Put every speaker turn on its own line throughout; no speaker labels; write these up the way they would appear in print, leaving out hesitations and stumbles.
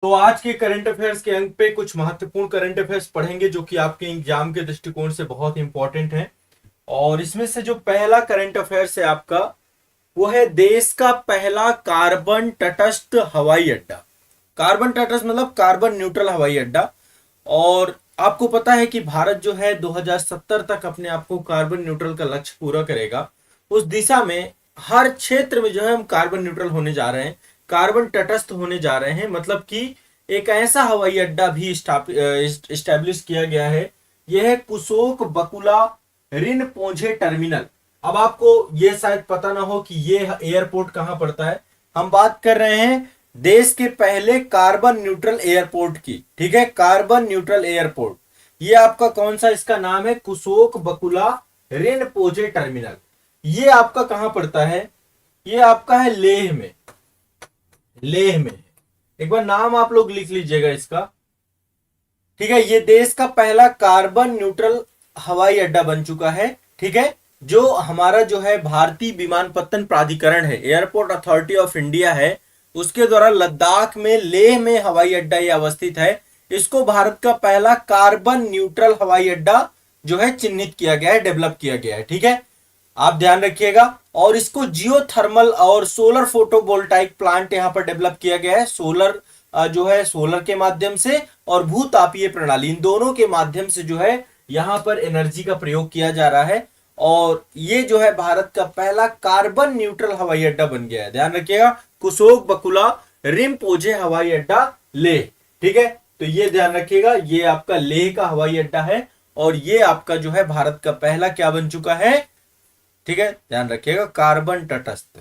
तो आज के करंट अफेयर्स के अंक पे कुछ महत्वपूर्ण करंट अफेयर्स पढ़ेंगे जो कि आपके एग्जाम के दृष्टिकोण से बहुत इंपॉर्टेंट है। और इसमें से जो पहला करंट अफेयर्स है आपका, वो है देश का पहला कार्बन तटस्थ हवाई अड्डा। कार्बन तटस्थ मतलब कार्बन न्यूट्रल हवाई अड्डा। और आपको पता है कि भारत जो है 2070 तक अपने आप को कार्बन न्यूट्रल का लक्ष्य पूरा करेगा। उस दिशा में हर क्षेत्र में जो है हम कार्बन न्यूट्रल होने जा रहे हैं, कार्बन तटस्थ होने जा रहे हैं। मतलब कि एक ऐसा हवाई अड्डा भी इस्टेब्लिश किया गया है। यह है कुशोक बकुला रिनपोंजे टर्मिनल। अब आपको ये शायद पता ना हो कि ये एयरपोर्ट कहां पड़ता है। हम बात कर रहे हैं देश के पहले कार्बन न्यूट्रल एयरपोर्ट की। ठीक है, कार्बन न्यूट्रल एयरपोर्ट ये आपका कौन सा, इसका नाम है कुशोक बकुला रिनपोजे टर्मिनल। ये आपका कहां पड़ता है, ये आपका है लेह में। लेह में एक बार नाम आप लोग लिख लीजिएगा इसका। ठीक है, ये देश का पहला कार्बन न्यूट्रल हवाई अड्डा बन चुका है। ठीक है, जो हमारा जो है भारतीय विमानपत्तन प्राधिकरण है, एयरपोर्ट अथॉरिटी ऑफ इंडिया है, उसके द्वारा लद्दाख में लेह में हवाई अड्डा ये अवस्थित है। इसको भारत का पहला कार्बन न्यूट्रल हवाई अड्डा जो है चिन्हित किया गया है, डेवलप किया गया है। ठीक है, आप ध्यान रखिएगा। और इसको जियो थर्मल और सोलर फोटोवोल्टाइक प्लांट यहां पर डेवलप किया गया है। सोलर जो है सोलर के माध्यम से और भूतापीय प्रणाली, इन दोनों के माध्यम से जो है यहां पर एनर्जी का प्रयोग किया जा रहा है। और ये जो है भारत का पहला कार्बन न्यूट्रल हवाई अड्डा बन गया है। ध्यान रखिएगा, कुशोक बकुला रिम्पोजे हवाई अड्डा लेह। ठीक है, तो ये ध्यान रखिएगा, ये आपका लेह का हवाई अड्डा है और ये आपका जो है भारत का पहला क्या बन चुका है। ठीक है, ध्यान रखिएगा, कार्बन तटस्थ।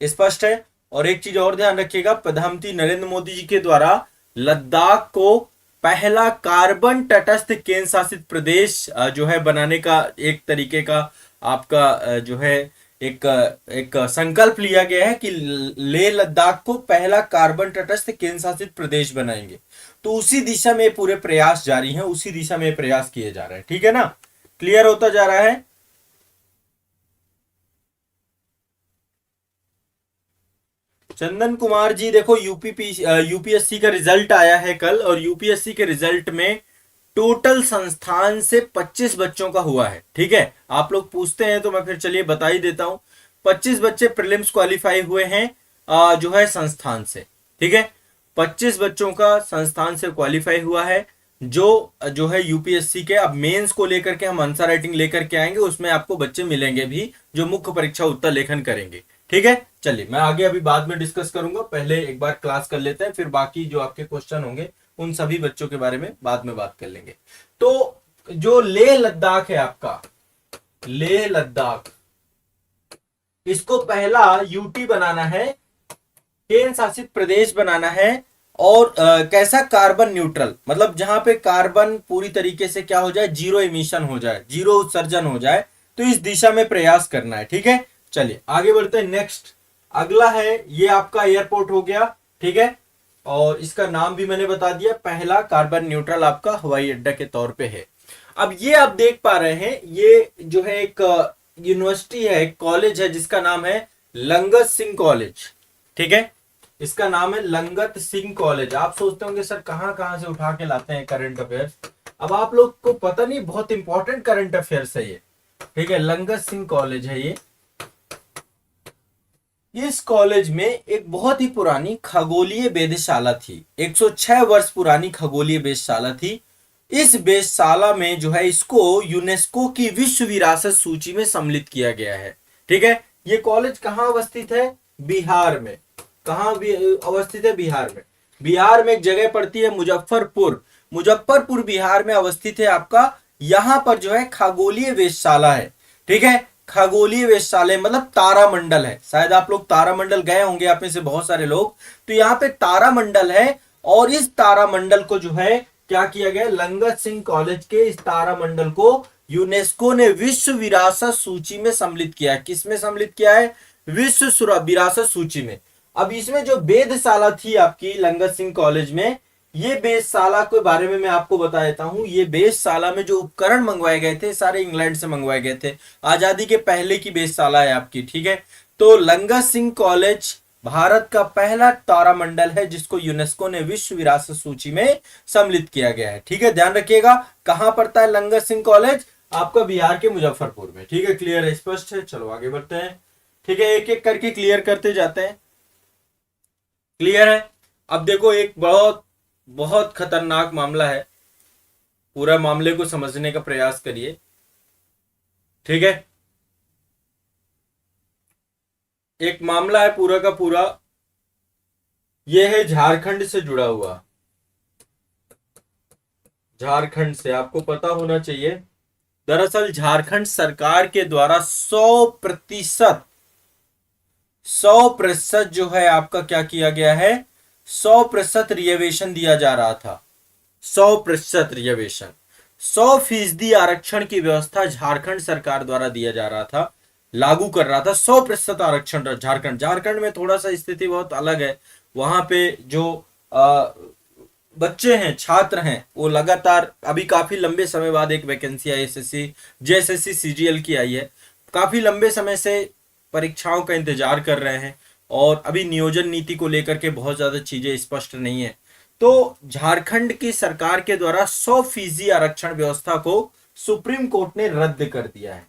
स्पष्ट है। और एक चीज और ध्यान रखिएगा, प्रधानमंत्री नरेंद्र मोदी जी के द्वारा लद्दाख को पहला कार्बन तटस्थ केंद्र शासित प्रदेश जो है बनाने का एक तरीके का आपका जो है एक एक संकल्प लिया गया है कि लेह लद्दाख को पहला कार्बन तटस्थ केंद्र शासित प्रदेश बनाएंगे। तो उसी दिशा में पूरे प्रयास जारी हैं, उसी दिशा में प्रयास किए जा रहे हैं। ठीक है ना, क्लियर होता जा रहा है। चंदन कुमार जी देखो, यूपीएससी का रिजल्ट आया है कल, और यूपीएससी के रिजल्ट में टोटल संस्थान से 25 बच्चों का हुआ है। ठीक है, आप लोग पूछते हैं तो मैं फिर चलिए बता ही देता हूं। 25 बच्चे प्रीलिम्स क्वालिफाई हुए हैं जो है संस्थान से। ठीक है, 25 बच्चों का संस्थान से क्वालिफाई हुआ है। जो जो है यूपीएससी के, अब मेंस को लेकर के हम आंसर राइटिंग लेकर के आएंगे, उसमें आपको बच्चे मिलेंगे भी जो मुख्य परीक्षा उत्तर लेखन करेंगे। ठीक है, चलिए मैं आगे अभी बाद में डिस्कस करूंगा, पहले एक बार क्लास कर लेते हैं, फिर बाकी जो आपके क्वेश्चन होंगे उन सभी बच्चों के बारे में बाद में बात कर लेंगे। तो जो लेह लद्दाख है आपका, लेह लद्दाख, इसको पहला यूटी बनाना है, केंद्र शासित प्रदेश बनाना है। और कैसा, कार्बन न्यूट्रल, मतलब जहां पे कार्बन पूरी तरीके से क्या हो जाए, जीरो इमिशन हो जाए, जीरो उत्सर्जन हो जाए, तो इस दिशा में प्रयास करना है। ठीक है, चलिए आगे बढ़ते हैं। नेक्स्ट अगला है, ये आपका एयरपोर्ट हो गया। ठीक है, और इसका नाम भी मैंने बता दिया, पहला कार्बन न्यूट्रल आपका हवाई अड्डा के तौर पे है। अब ये आप देख पा रहे हैं, ये जो है एक यूनिवर्सिटी है, एक कॉलेज है जिसका नाम है लंगत सिंह कॉलेज। ठीक है, इसका नाम है लंगत सिंह कॉलेज। आप सोचते होंगे सर कहां कहां से उठा के लाते हैं करंट अफेयर्स। अब आप लोग को पता नहीं, बहुत इंपॉर्टेंट करंट अफेयर्स है ये। ठीक है, लंगत सिंह कॉलेज है ये। इस कॉलेज में एक बहुत ही पुरानी खगोलीय वेधशाला थी, 106 वर्ष पुरानी खगोलीय वेधशाला थी। इस वेधशाला में जो है इसको यूनेस्को की विश्व विरासत सूची में सम्मिलित किया गया है। ठीक है, ये कॉलेज कहाँ अवस्थित है, बिहार में। कहाँ भी अवस्थित है, बिहार में। बिहार में एक जगह पड़ती है मुजफ्फरपुर, मुजफ्फरपुर बिहार में अवस्थित है आपका। यहां पर जो है खगोलीय वेधशाला है। ठीक है, खगोलीय वेधशाला मतलब तारामंडल है। शायद आप लोग तारामंडल गए होंगे, आप में से बहुत सारे लोग। तो यहाँ पे तारामंडल है, और इस तारामंडल को जो है क्या किया गया, लंगत सिंह कॉलेज के इस तारामंडल को यूनेस्को ने विश्व विरासत सूची में सम्मिलित किया है। किस में सम्मिलित किया है, विश्व विरासत सूची में। अब इसमें जो वेधशाला थी आपकी लंगत सिंह कॉलेज में, ये वेधशाला के बारे में मैं आपको बता देता हूं। ये वेधशाला में जो उपकरण मंगवाए गए थे सारे इंग्लैंड से मंगवाए गए थे, आजादी के पहले की वेधशाला है आपकी। ठीक है, तो लंगत सिंह कॉलेज भारत का पहला तारामंडल है जिसको यूनेस्को ने विश्व विरासत सूची में सम्मिलित किया गया है। ठीक है, ध्यान रखिएगा। कहां पड़ता है लंगर सिंह कॉलेज? आपका बिहार के मुजफ्फरपुर में। ठीक है, क्लियर है, स्पष्ट है। चलो आगे बढ़ते हैं। ठीक है, एक एक करके क्लियर करते जाते हैं। क्लियर है। अब देखो, एक बहुत बहुत खतरनाक मामला है, पूरा मामले को समझने का प्रयास करिए। ठीक है, एक मामला है पूरा का पूरा, यह है झारखंड से जुड़ा हुआ। झारखंड से आपको पता होना चाहिए, दरअसल झारखंड सरकार के द्वारा 100% जो है आपका क्या किया गया है, 100% रिजर्वेशन दिया जा रहा था। 100% रिजर्वेशन, 100% आरक्षण की व्यवस्था झारखंड सरकार द्वारा दिया जा रहा था, लागू कर रहा था। 100% आरक्षण झारखंड। झारखंड में थोड़ा सा स्थिति बहुत अलग है। वहां पे जो बच्चे हैं, छात्र हैं, वो लगातार अभी काफी लंबे समय बाद एक वैकेंसी आई, एसएससी जेएसएससी सीजीएल की आई है। काफी लंबे समय से परीक्षाओं का इंतजार कर रहे हैं और अभी नियोजन नीति को लेकर के बहुत ज्यादा चीजें स्पष्ट नहीं है। तो झारखंड की सरकार के द्वारा 100% आरक्षण व्यवस्था को सुप्रीम कोर्ट ने रद्द कर दिया है।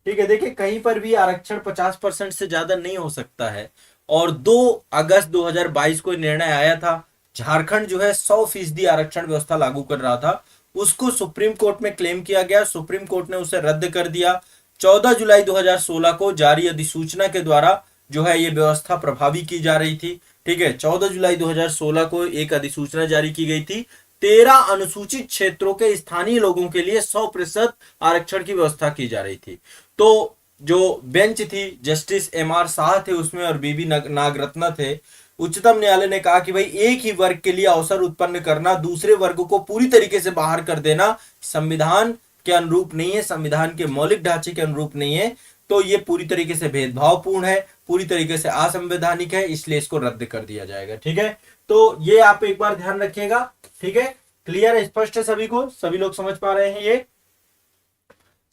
ठीक है, देखिए कहीं पर भी आरक्षण 50% से ज्यादा नहीं हो सकता है। और 2 अगस्त 2022 को निर्णय आया था, झारखंड जो है 100% आरक्षण व्यवस्था लागू कर रहा था, उसको सुप्रीम कोर्ट में क्लेम किया गया। सुप्रीम कोर्ट ने उसे रद्द कर दिया। 14 जुलाई 2016 को जारी अधिसूचना के द्वारा जो है ये व्यवस्था प्रभावी की जा रही थी। ठीक है, 14 जुलाई 2016 को एक अधिसूचना जारी की गई थी। 13 अनुसूचित क्षेत्रों के स्थानीय लोगों के लिए 100% आरक्षण की व्यवस्था की जा रही थी। तो जो बेंच थी, जस्टिस एमआर शाह थे उसमें और बीबी नागरत्ना थे, उच्चतम न्यायालय ने कहा कि भाई एक ही वर्ग के लिए अवसर उत्पन्न करना, दूसरे वर्ग को पूरी तरीके से बाहर कर देना संविधान के अनुरूप नहीं है, संविधान के मौलिक ढांचे के अनुरूप नहीं है। तो ये पूरी तरीके से भेदभावपूर्ण है, पूरी तरीके से असंवैधानिक है, इसलिए इसको रद्द कर दिया जाएगा। ठीक है, तो ये आप एक बार ध्यान रखिएगा। ठीक है, क्लियर है, स्पष्ट है सभी को? सभी लोग समझ पा रहे हैं? ये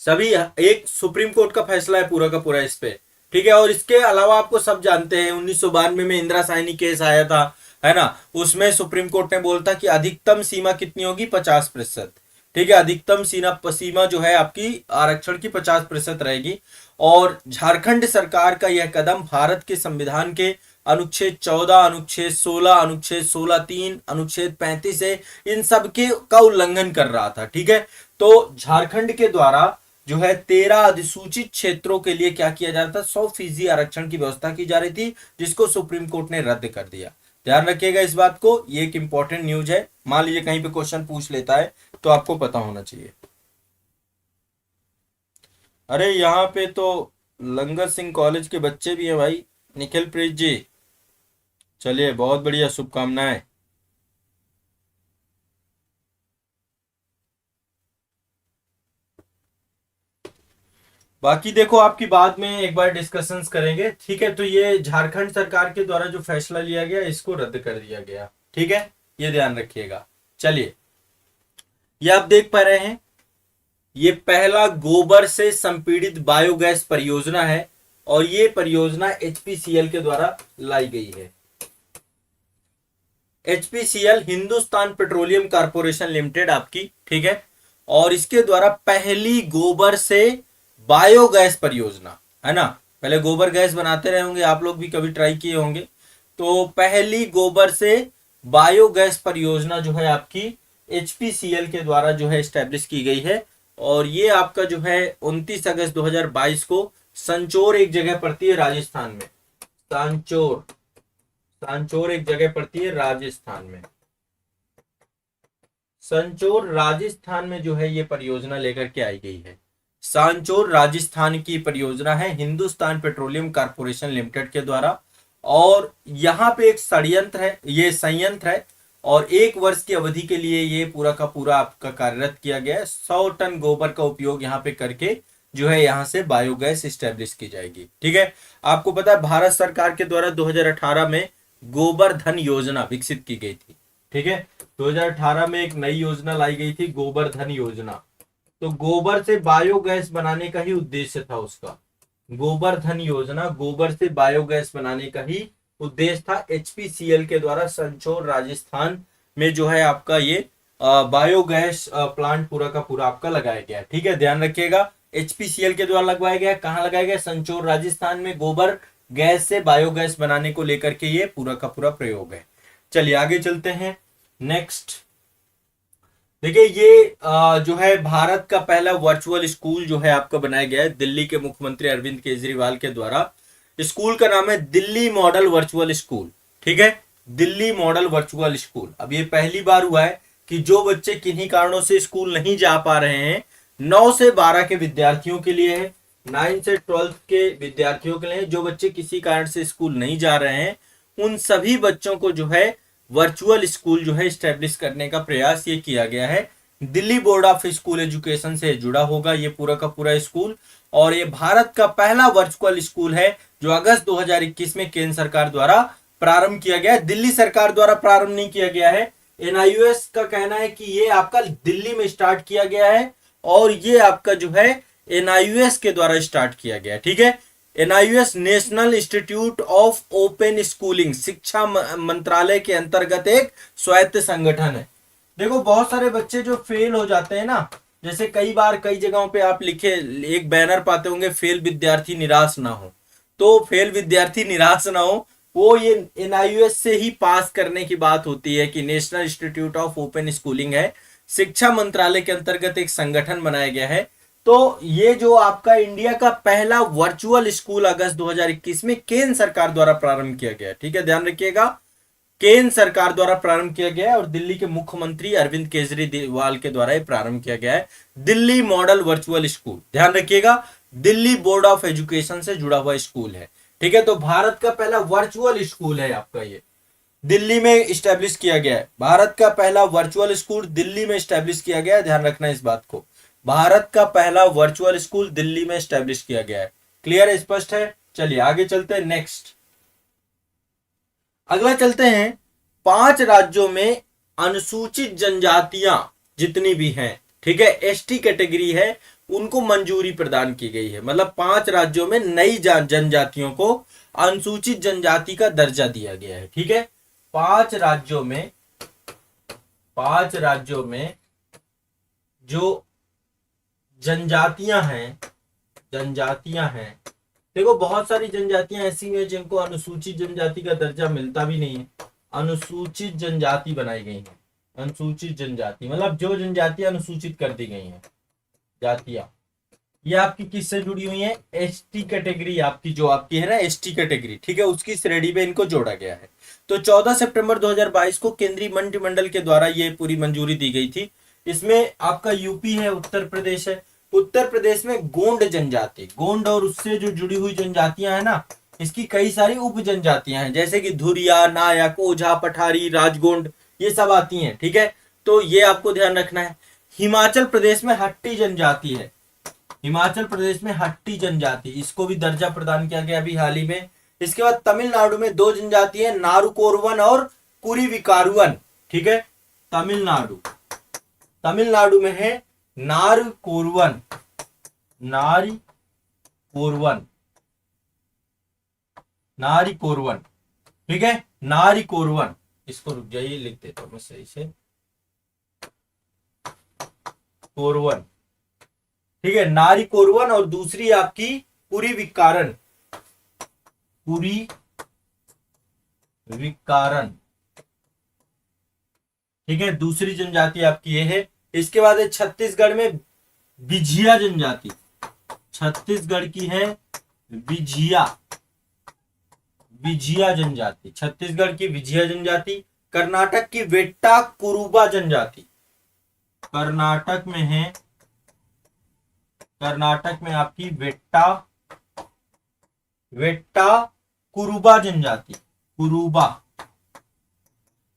सभी एक सुप्रीम कोर्ट का फैसला है पूरा का पूरा इस पे। ठीक है, और इसके अलावा आपको सब जानते हैं 1992 में इंदिरा साहनी केस आया था, है ना, उसमें सुप्रीम कोर्ट ने बोलता कि अधिकतम सीमा कितनी होगी, 50%। ठीक है, अधिकतम सीमा जो है आपकी आरक्षण की 50% रहेगी। और झारखंड सरकार का यह कदम भारत के संविधान के अनुच्छेद 14, अनुच्छेद 16, अनुच्छेद 16(3), अनुच्छेद 35 है, इन सब के का उल्लंघन कर रहा था। ठीक है, तो झारखंड के द्वारा जो है 13 अधिसूचित क्षेत्रों के लिए क्या किया जा रहा था, 100% आरक्षण की व्यवस्था की जा रही थी, जिसको सुप्रीम कोर्ट ने रद्द कर दिया। ध्यान रखिएगा इस बात को, ये एक इंपॉर्टेंट न्यूज है। मान लीजिए कहीं पे क्वेश्चन पूछ लेता है तो आपको पता होना चाहिए। अरे यहाँ पे तो लंगर सिंह कॉलेज के बच्चे भी हैं भाई, निखिल प्रीत जी। चलिए, बहुत बढ़िया, शुभकामनाएं। बाकी देखो, आपकी बाद में एक बार डिस्कशंस करेंगे। ठीक है, तो ये झारखंड सरकार के द्वारा जो फैसला लिया गया इसको रद्द कर दिया गया। ठीक है, ये ध्यान रखिएगा। चलिए, ये आप देख पा रहे हैं, ये पहला गोबर से संपीड़ित बायोगैस परियोजना है और ये परियोजना एचपीसीएल के द्वारा लाई गई है। HPCL Hindustan petroleum corporation limited आपकी। ठीक है, और इसके द्वारा पहली गोबर से बायोगैस परियोजना, है ना, पहले गोबर गैस बनाते रहे होंगे आप लोग भी, कभी ट्राई किए होंगे। तो पहली गोबर से बायोगैस परियोजना जो है आपकी एचपीसीएल के द्वारा जो है स्टैब्लिश की गई है। और ये आपका जो है 29 अगस्त 2022 को संचोर एक जगह पड़ती है राजस्थान में। सांचोर, सांचोर एक जगह पड़ती है राजस्थान में। सांचोर राजस्थान में जो है ये परियोजना लेकर के आई गई है। सांचोर राजस्थान की परियोजना है हिंदुस्तान पेट्रोलियम कॉर्पोरेशन लिमिटेड के द्वारा। और यहाँ पे एक षड्यंत्र है, ये संयंत्र है, और 1 वर्ष की अवधि के लिए ये पूरा का पूरा आपका कार्यरत किया गया है। 100 टन गोबर का उपयोग यहाँ पे करके जो है यहाँ से बायोगैस स्टैब्लिश की जाएगी। ठीक है, आपको पता है भारत सरकार के द्वारा 2018 में गोबर धन योजना विकसित की गई थी। ठीक है, 2018 में एक नई योजना लाई गई थी, गोबर धन योजना। तो गोबर से बायोगैस बनाने का ही उद्देश्य था उसका। गोबर धन योजना गोबर से बायोगैस बनाने का ही उद्देश्य था एचपीसीएल के द्वारा संचोर राजस्थान में जो है आपका ये बायोगैस प्लांट पूरा का पूरा आपका लगाया गया है। ठीक है, ध्यान रखिएगा, एचपीसीएल के द्वारा लगवाया गया। कहाँ लगाया गया? संचोर राजस्थान में। गोबर गैस से बायोगैस बनाने को लेकर के ये पूरा का पूरा प्रयोग है। चलिए आगे चलते हैं। नेक्स्ट देखिए, ये जो है भारत का पहला वर्चुअल स्कूल जो है आपका बनाया गया है दिल्ली के मुख्यमंत्री अरविंद केजरीवाल के द्वारा। स्कूल का नाम है दिल्ली मॉडल वर्चुअल स्कूल। ठीक है, दिल्ली मॉडल वर्चुअल स्कूल। अब ये पहली बार हुआ है कि जो बच्चे किन्हीं कारणों से स्कूल नहीं जा पा रहे हैं, 9 से 12 के विद्यार्थियों के लिए है, 9 से 12 के विद्यार्थियों के लिए, जो बच्चे किसी कारण से स्कूल नहीं जा रहे हैं उन सभी बच्चों को जो है वर्चुअल स्कूल जो है स्टैब्लिश करने का प्रयास ये किया गया है। Delhi board of school education से जुड़ा होगा ये पूरा का पूरा स्कूल, और ये भारत का पहला वर्चुअल स्कूल है जो अगस्त 2021 में केंद्र सरकार द्वारा प्रारंभ किया गया है। दिल्ली सरकार द्वारा प्रारंभ नहीं किया गया है, एनआईओएस का कहना है कि ये आपका दिल्ली में स्टार्ट किया गया है और ये आपका जो है एनआईओएस के द्वारा स्टार्ट किया गया है। ठीक है, NIOS national institute of open schooling शिक्षा मंत्रालय के अंतर्गत एक स्वायत्त संगठन है। देखो, बहुत सारे बच्चे जो फेल हो जाते हैं ना, जैसे कई बार कई जगहों पे आप लिखे एक बैनर पाते होंगे, फेल विद्यार्थी निराश ना हो। तो फेल विद्यार्थी निराश ना हो, वो ये एनआईओएस से ही पास करने की बात होती है कि national institute of open schooling है, शिक्षा मंत्रालय के अंतर्गत एक संगठन बनाया गया है। तो ये जो आपका इंडिया का पहला वर्चुअल स्कूल अगस्त 2021 में केंद्र सरकार द्वारा प्रारंभ किया गया है। ठीक है, ध्यान रखिएगा, केंद्र सरकार द्वारा प्रारंभ किया गया है और दिल्ली के मुख्यमंत्री अरविंद केजरीवाल के द्वारा प्रारंभ किया गया है। दिल्ली मॉडल वर्चुअल स्कूल, ध्यान रखिएगा, दिल्ली बोर्ड ऑफ एजुकेशन से जुड़ा हुआ स्कूल है। ठीक है, तो भारत का पहला वर्चुअल स्कूल है आपका, ये दिल्ली में स्टैब्लिश किया गया है। भारत का पहला वर्चुअल स्कूल दिल्ली में स्टैब्लिश किया गया है, ध्यान रखना इस बात को। भारत का पहला वर्चुअल स्कूल दिल्ली में स्टैब्लिश किया गया है। क्लियर, स्पष्ट है? चलिए आगे चलते हैं। नेक्स्ट अगला चलते हैं, 5 राज्यों में अनुसूचित जनजातियां जितनी भी हैं, ठीक है, एसटी कैटेगरी है, उनको मंजूरी प्रदान की गई है। मतलब 5 राज्यों में नई जनजातियों को अनुसूचित जनजाति का दर्जा दिया गया है। ठीक है, 5 राज्यों में जो जनजातियां हैं, देखो बहुत सारी जनजातियां ऐसी हैं जिनको अनुसूचित जनजाति का दर्जा मिलता भी नहीं है, अनुसूचित जनजाति बनाई गई है। अनुसूचित जनजाति मतलब जो जनजातियां अनुसूचित कर दी गई हैं जातियां, ये आपकी किससे जुड़ी हुई है? एसटी कैटेगरी, आपकी जो आपकी है ना एसटी कैटेगरी, ठीक है, उसकी श्रेणी में इनको जोड़ा गया है। तो 14 सितंबर 2022 को केंद्रीय मंत्रिमंडल के द्वारा ये पूरी मंजूरी दी गई थी। इसमें आपका यूपी है, उत्तर प्रदेश है। उत्तर प्रदेश में गोंड जनजाति, गोंड और उससे जो जुड़ी हुई जनजातियां है ना, इसकी कई सारी उप जनजातियां हैं, जैसे कि धुरिया, नायक, ओझा, पठारी, राजगोंड, ये सब आती हैं। ठीक है, तो ये आपको ध्यान रखना है। हिमाचल प्रदेश में हट्टी जनजाति है, हिमाचल प्रदेश में हट्टी जनजाति, इसको भी दर्जा प्रदान किया गया अभी हाल ही में। इसके बाद तमिलनाडु में 2 जनजाति है, नारुकोरवन और कुरीविकारुवन। ठीक है, तमिलनाडु में है नारकोरवन, नारीकोरवन। ठीक है, नारीकोरवन, इसको रुक जाइए लिख देता हूं मैं सही से, कोरवन। ठीक है, नारीकोरवन, और दूसरी आपकी कुरीविकारन, ठीक है, दूसरी जनजाति आपकी ये है। इसके बाद है छत्तीसगढ़ में बिझिया जनजाति, छत्तीसगढ़ की है बिझिया जनजाति, छत्तीसगढ़ की बिझिया जनजाति। कर्नाटक की वेट्टा कुरुबा जनजाति, कर्नाटक में आपकी वेट्टा कुरुबा जनजाति, कुरुबा।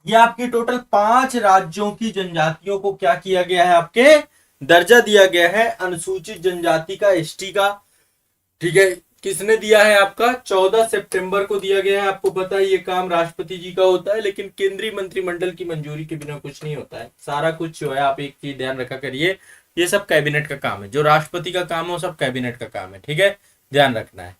ये आपकी टोटल 5 राज्यों की जनजातियों को क्या किया गया है? आपके दर्जा दिया गया है अनुसूचित जनजाति का, एसटी का। ठीक है, किसने दिया है? आपका 14 सितंबर को दिया गया है। आपको पता है ये काम राष्ट्रपति जी का होता है, लेकिन केंद्रीय मंत्रिमंडल की मंजूरी के बिना कुछ नहीं होता है। सारा कुछ जो है, आप एक चीज ध्यान रखा करिए, ये सब कैबिनेट का काम है। जो राष्ट्रपति का काम है वो सब कैबिनेट का काम है। ठीक है, ध्यान रखना है।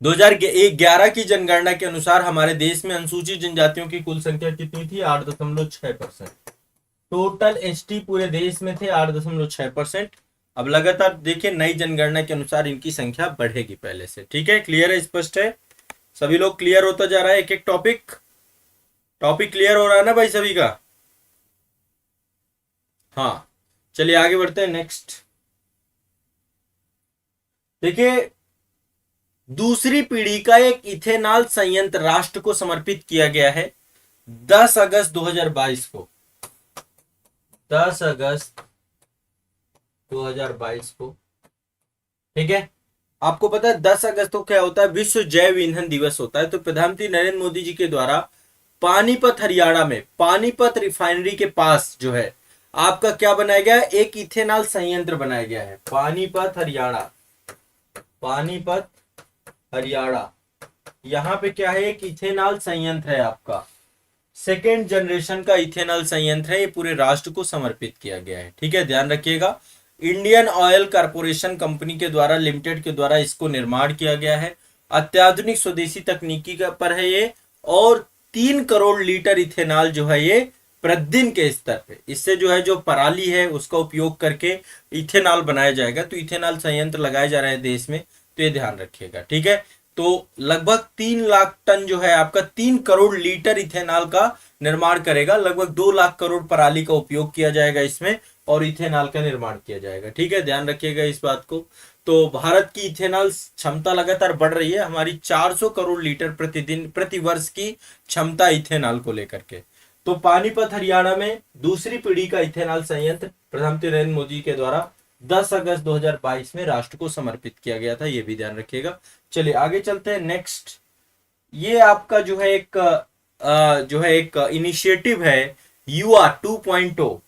2011 की जनगणना के अनुसार हमारे देश में अनुसूचित जनजातियों की कुल संख्या कितनी थी? 8.6%। टोटल एसटी पूरे देश में थे 8.6%। अब लगातार देखिए नई जनगणना के अनुसार इनकी संख्या बढ़ेगी पहले से। ठीक है, क्लियर है, स्पष्ट है, सभी लोग क्लियर होता जा रहा है? एक एक टॉपिक टॉपिक क्लियर हो रहा है ना भाई सभी का? हाँ, चलिए आगे बढ़ते हैं। नेक्स्ट देखिए, दूसरी पीढ़ी का एक इथेनॉल संयंत्र राष्ट्र को समर्पित किया गया है 10 अगस्त 2022 को। 10 अगस्त 2022 को। ठीक है, आपको पता है 10 अगस्त को क्या होता है? विश्व जैव ईंधन दिवस होता है। तो प्रधानमंत्री नरेंद्र मोदी जी के द्वारा पानीपत हरियाणा में पानीपत रिफाइनरी के पास जो है आपका क्या बनाया गया? एक इथेनॉल संयंत्र बनाया गया है। पानीपत हरियाणा, पानीपत हरियाणा, यहाँ पे क्या है? एक इथेनॉल संयंत्र है आपका, सेकेंड जनरेशन का इथेनॉल संयंत्र है। ये पूरे राष्ट्र को समर्पित किया गया है। ठीक है, ध्यान रखिएगा। इंडियन ऑयल कारपोरेशन कंपनी के द्वारा, लिमिटेड के द्वारा इसको निर्माण किया गया है। अत्याधुनिक स्वदेशी तकनीकी का पर है ये, और 3 करोड़ लीटर इथेनॉल जो है ये प्रतिदिन के स्तर पे, इससे जो है जो पराली है उसका उपयोग करके इथेनॉल बनाया जाएगा। तो इथेनॉल संयंत्र लगाए जा रहे हैं देश में, तो ये ध्यान रखिएगा। ठीक है, तो लगभग 3 लाख टन जो है आपका 3 करोड़ लीटर इथेनॉल का निर्माण करेगा। लगभग 2 लाख करोड़ पराली का उपयोग किया जाएगा इसमें, और इथेनॉल का निर्माण किया जाएगा। ठीक है, ध्यान रखिएगा इस बात को। तो भारत की इथेनॉल क्षमता लगातार बढ़ रही है। हमारी 400 करोड़ लीटर प्रतिदिन प्रति वर्ष की क्षमता इथेनॉल को लेकर के। तो पानीपत हरियाणा में दूसरी पीढ़ी का इथेनॉल संयंत्र प्रधानमंत्री नरेंद्र मोदी के द्वारा 10 अगस्त 2022 में राष्ट्र को समर्पित किया गया था, ये भी ध्यान रखिएगा। चलिए आगे चलते हैं। नेक्स्ट, ये आपका जो है एक इनिशिएटिव है युवा 2.0।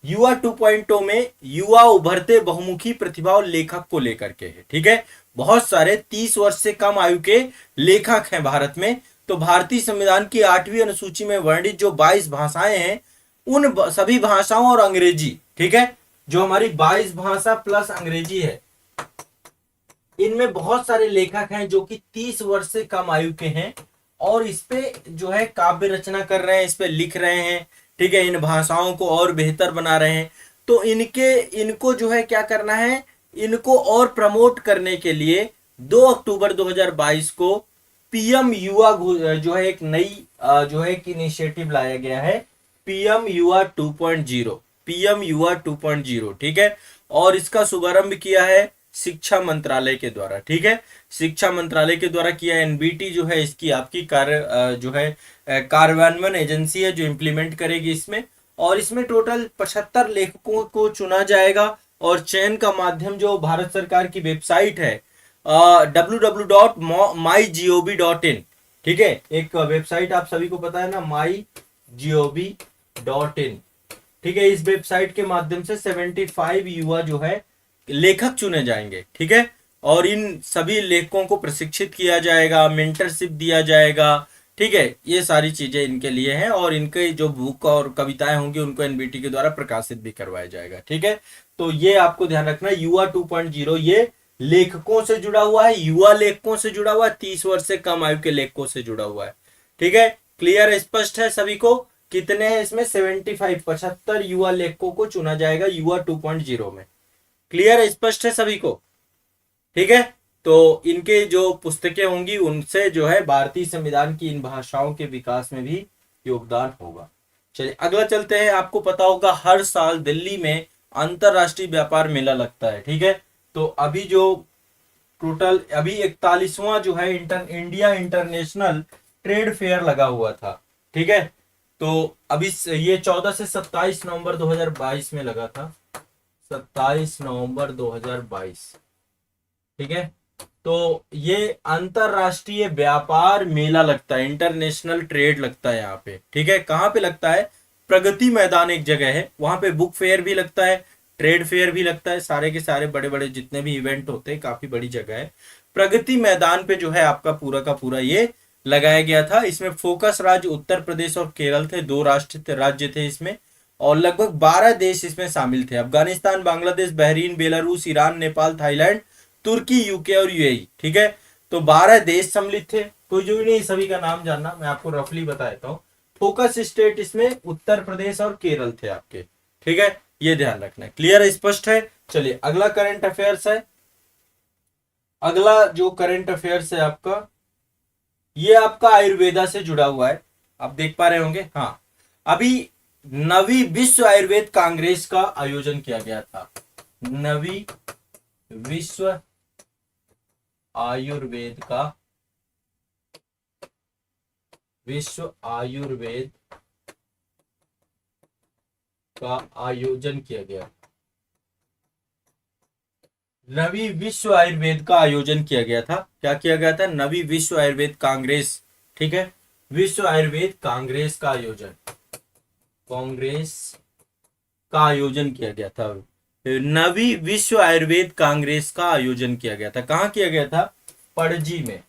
युवा 2.0 में युवा उभरते बहुमुखी प्रतिभा और लेखक को लेकर के है। ठीक है, बहुत सारे 30 वर्ष से कम आयु के लेखक हैं भारत में। तो भारतीय संविधान की 8वीं अनुसूची में वर्णित जो 22 भाषाएं हैं, उन सभी भाषाओं और अंग्रेजी, ठीक है, जो हमारी 22 भाषा प्लस अंग्रेजी है, इनमें बहुत सारे लेखक हैं जो कि 30 वर्ष से कम आयु के हैं, और इस पे जो है काव्य रचना कर रहे हैं, इस पे लिख रहे हैं। ठीक है, इन भाषाओं को और बेहतर बना रहे हैं। तो इनको जो है क्या करना है? इनको और प्रमोट करने के लिए 2 अक्टूबर 2022 को पीएम युवा जो है एक नई जो है एक इनिशिएटिव लाया गया है, पीएम युवा 2.0। पीएम युवा 2.0, ठीक है, और इसका शुभारंभ किया है शिक्षा मंत्रालय के द्वारा। ठीक है, शिक्षा मंत्रालय के द्वारा किया। एनबीटी जो है इसकी आपकी जो है कार्यान्वयन एजेंसी है जो इम्प्लीमेंट करेगी इसमें। और इसमें टोटल 75 लेखकों को चुना जाएगा, और चयन का माध्यम जो भारत सरकार की वेबसाइट है www.mygov.in। ठीक है, एक वेबसाइट आप सभी को पता है ना, mygov.in। ठीक है, इस वेबसाइट के माध्यम से 75 युवा जो है लेखक चुने जाएंगे। ठीक है, और इन सभी लेखकों को प्रशिक्षित किया जाएगा, मेंटरशिप दिया जाएगा। ठीक है, ये सारी चीजें इनके लिए हैं, और इनके जो बुक और कविताएं होंगी उनको एनबीटी के द्वारा प्रकाशित भी करवाया जाएगा। ठीक है, तो ये आपको ध्यान रखना, युवा 2.0 ये लेखकों से जुड़ा हुआ है, युवा लेखकों से जुड़ा हुआ है, 30 वर्ष से कम आयु के लेखकों से जुड़ा हुआ है। ठीक है, क्लियर स्पष्ट है सभी को? कितने हैं इसमें? 75 युवा लेखकों को चुना जाएगा युवा 2.0 में। क्लियर स्पष्ट है सभी को? ठीक है, तो इनके जो पुस्तकें होंगी उनसे जो है भारतीय संविधान की इन भाषाओं के विकास में भी योगदान होगा। चलिए अगला चलते हैं। आपको पता होगा हर साल दिल्ली में अंतरराष्ट्रीय व्यापार मेला लगता है। ठीक है, तो अभी जो टोटल अभी 41वां जो है इंडिया इंटरनेशनल ट्रेड फेयर लगा हुआ था। ठीक है, तो अभी ये 14 से 27 नवंबर 2022 में लगा था, 27 नवंबर 2022। ठीक है, तो ये अंतरराष्ट्रीय व्यापार मेला लगता है, इंटरनेशनल ट्रेड लगता है यहाँ पे। ठीक है, कहाँ पे लगता है? प्रगति मैदान एक जगह है, वहां पे बुक फेयर भी लगता है, ट्रेड फेयर भी लगता है, सारे के सारे बड़े बड़े जितने भी इवेंट होते हैं, काफी बड़ी जगह है। प्रगति मैदान पे जो है आपका पूरा का पूरा ये लगाया गया था। इसमें फोकस राज्य उत्तर प्रदेश और केरल थे, 2 राज्य थे इसमें, और लगभग 12 देश इसमें शामिल थे, Afghanistan, Bangladesh, Bahrain, Belarus, Iran, Nepal, Thailand, तुर्की, यूके और यूएई। ठीक है, तो 12 देश सम्मिलित थे, कोई जो भी नहीं, सभी का नाम जानना, मैं आपको रफली बता देता हूँ। फोकस स्टेट इसमें उत्तर प्रदेश और केरल थे आपके, ठीक है, ये ध्यान रखना है। क्लियर है, स्पष्ट है। चलिए अगला करंट अफेयर्स है, अगला जो करंट अफेयर्स है आपका, ये आपका आयुर्वेदा से जुड़ा हुआ है, आप देख पा रहे होंगे। हाँ, अभी नवी विश्व आयुर्वेद कांग्रेस का आयोजन किया गया था। नवी विश्व आयुर्वेद का, विश्व आयुर्वेद का आयोजन किया गया, नवी विश्व आयुर्वेद का आयोजन किया गया था। क्या किया गया था? नवी विश्व आयुर्वेद कांग्रेस, ठीक है, विश्व आयुर्वेद कांग्रेस का आयोजन, कांग्रेस का आयोजन किया गया था। नवी विश्व आयुर्वेद कांग्रेस का आयोजन किया गया था। कहाँ किया गया था? पणजी में,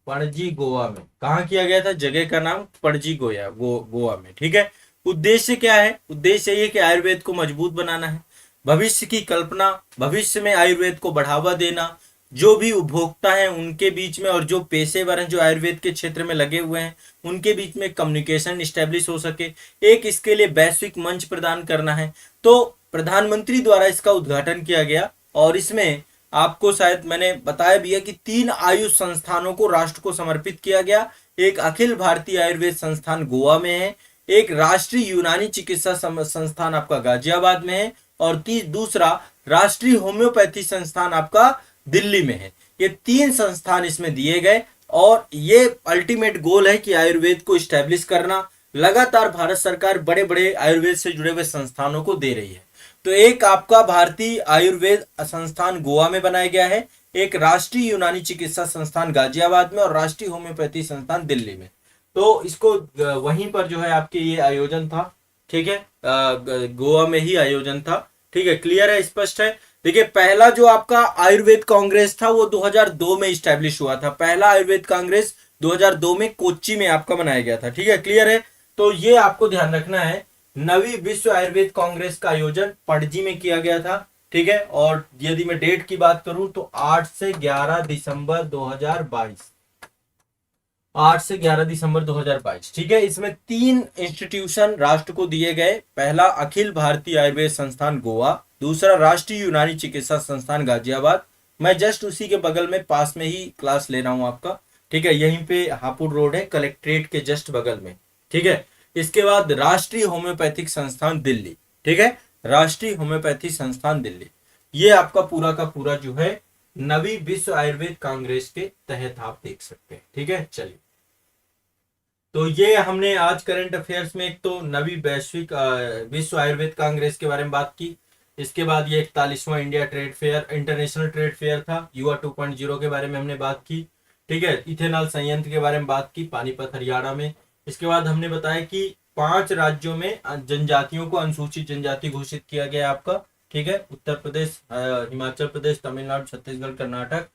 पणजी गोवा में। कहाँ किया गया था? जगह का नाम पणजी गोवा में, ठीक है। उद्देश्य क्या है? उद्देश्य ये कि आयुर्वेद को मजबूत बनाना है, भविष्य की कल्पना, भविष्य में आयुर्वेद को बढ़ावा देना, जो भी उपभोक्ता हैं उनके बीच में और जो पेशेवर हैं जो आयुर्वेद के क्षेत्र में लगे हुए हैं उनके बीच में कम्युनिकेशन स्टैब्लिश हो सके, एक इसके लिए वैश्विक मंच प्रदान करना है। तो प्रधानमंत्री द्वारा इसका उद्घाटन किया गया और इसमें आपको शायद मैंने बताया भी है कि 3 आयुष संस्थानों को राष्ट्र को समर्पित किया गया। एक अखिल भारतीय आयुर्वेद संस्थान गोवा में है, एक राष्ट्रीय यूनानी चिकित्सा संस्थान आपका गाजियाबाद में है और दूसरा राष्ट्रीय होम्योपैथी संस्थान आपका दिल्ली में है। ये 3 संस्थान इसमें दिए गए और ये अल्टीमेट गोल है कि आयुर्वेद को स्टैब्लिश करना। लगातार भारत सरकार बड़े बड़े आयुर्वेद से जुड़े हुए संस्थानों को दे रही है। तो एक आपका भारतीय आयुर्वेद संस्थान गोवा में बनाया गया है, एक राष्ट्रीय यूनानी चिकित्सा संस्थान गाजियाबाद में और राष्ट्रीय होम्योपैथी संस्थान दिल्ली में। तो इसको वहीं पर जो है आपके ये आयोजन था, ठीक है, गोवा में ही आयोजन था, ठीक है। क्लियर है, स्पष्ट है। देखिए पहला जो आपका आयुर्वेद कांग्रेस था वो 2002 में स्टैब्लिश हुआ था। पहला आयुर्वेद कांग्रेस 2002 में कोच्चि में आपका बनाया गया था, ठीक है। क्लियर है, तो ये आपको ध्यान रखना है। नवी विश्व आयुर्वेद कांग्रेस का आयोजन पणजी में किया गया था, ठीक है। और यदि मैं डेट की बात करूं तो 8 से 11 दिसंबर 2022, 8 से 11 दिसंबर 2022, ठीक है। इसमें 3 इंस्टीट्यूशन राष्ट्र को दिए गए। पहला अखिल भारतीय आयुर्वेद संस्थान गोवा, दूसरा राष्ट्रीय यूनानी चिकित्सा संस्थान गाजियाबाद, मैं जस्ट उसी के बगल में पास में ही क्लास ले रहा हूं आपका, ठीक है, यहीं पे हापुड़ रोड है, कलेक्ट्रेट के जस्ट बगल में, ठीक है। इसके बाद राष्ट्रीय होम्योपैथिक संस्थान दिल्ली, ठीक है, राष्ट्रीय होम्योपैथी संस्थान दिल्ली। ये आपका पूरा का पूरा जो है नवी विश्व आयुर्वेद कांग्रेस के तहत आप देख सकते हैं, ठीक है। चलिए, तो ये हमने आज करंट अफेयर्स में एक तो नवी वैश्विक विश्व आयुर्वेद कांग्रेस के बारे में बात की। इसके बाद ये 41वां India trade fair, international trade fair था, युवा 2.0 के बारे में हमने बात की, ठीक है। इथेनॉल संयंत्र के बारे में बात की पानीपत हरियाणा में। इसके बाद हमने बताया कि 5 राज्यों में जनजातियों को अनुसूचित जनजाति घोषित किया गया आपका, ठीक है, उत्तर प्रदेश, हिमाचल प्रदेश, तमिलनाडु, छत्तीसगढ़, कर्नाटक,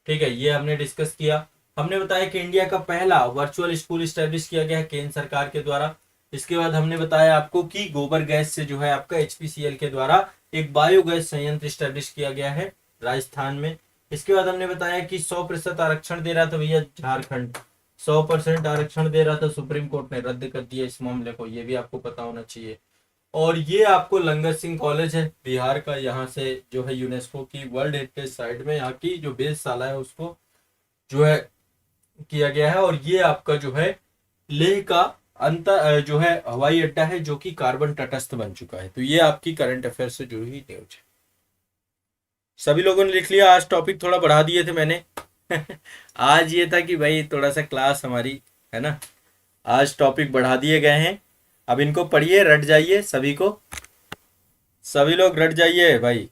ठीक है, ये हमने डिस्कस किया। हमने बताया कि इंडिया का पहला वर्चुअल स्कूल स्टैब्लिश किया गया केंद्र सरकार के द्वारा। इसके बाद हमने बताया आपको कि गोबर गैस से जो है आपका एचपीसीएल के द्वारा एक बायोगैस संयंत्र स्टैब्लिश किया गया है राजस्थान में। इसके बाद हमने बताया कि 100% आरक्षण दे रहा था भैया झारखंड, 100% आरक्षण दे रहा था, सुप्रीम कोर्ट ने रद्द कर दिया इस मामले को, ये भी आपको पता होना चाहिए। और ये आपको लंगर सिंह कॉलेज है बिहार का, यहाँ से जो है यूनेस्को की वर्ल्ड हेरिटेज साइट में यहाँ की जो वेधशाला है उसको जो है किया गया है। और ये आपका जो है लेह का अंतर जो है हवाई अड्डा है जो कि कार्बन तटस्थ बन चुका है। तो ये आपकी करंट अफेयर से जुड़ी हुई न्यूज है। सभी लोगों ने लिख लिया? आज टॉपिक थोड़ा बढ़ा दिए थे मैंने आज ये था कि भाई थोड़ा सा क्लास हमारी है ना, आज टॉपिक बढ़ा दिए गए हैं। अब इनको पढ़िए, रट जाइए, सभी लोग रट जाइए भाई।